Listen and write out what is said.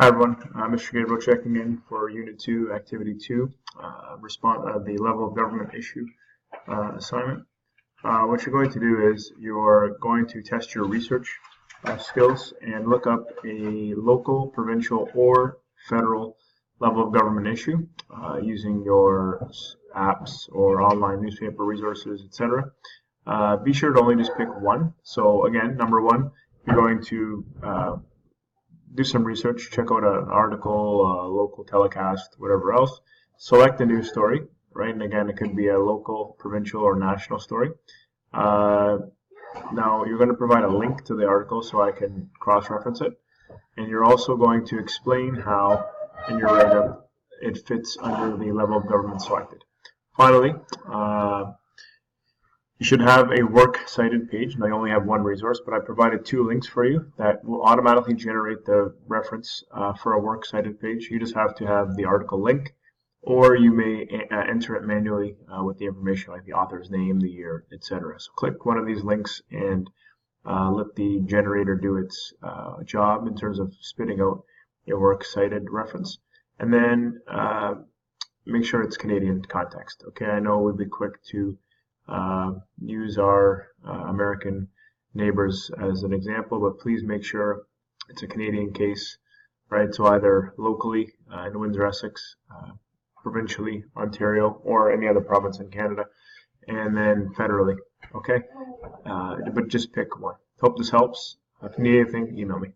Hi everyone, Mr. Gabriel checking in for Unit 2, Activity 2, the level of government issue assignment. What you're going to do is you're going to test your research skills and look up a local, provincial, or federal level of government issue using your apps or online newspaper resources, etc. Be sure to only just pick one. So again, number one, you're going to do some research, check out an article, a local telecast, whatever else. Select a news story, right? And again, it could be a local, provincial, or national story. Now, you're going to provide a link to the article so I can cross-reference it. And you're also going to explain how, in your write-up, it fits under the level of government selected. Finally, you should have a works cited page, and I only have one resource, but I provided two links for you that will automatically generate the reference for a works cited page. You just have to have the article link, or you may enter it manually with the information like the author's name, the year, etc. So click one of these links and let the generator do its job in terms of spitting out your works cited reference. And then make sure it's Canadian context. Okay, I know we'd be quick to use our American neighbors as an example, but please make sure it's a Canadian case, right? So either locally in Windsor-Essex, provincially, Ontario, or any other province in Canada, and then federally, okay? But just pick one. Hope this helps. If you need anything, email me.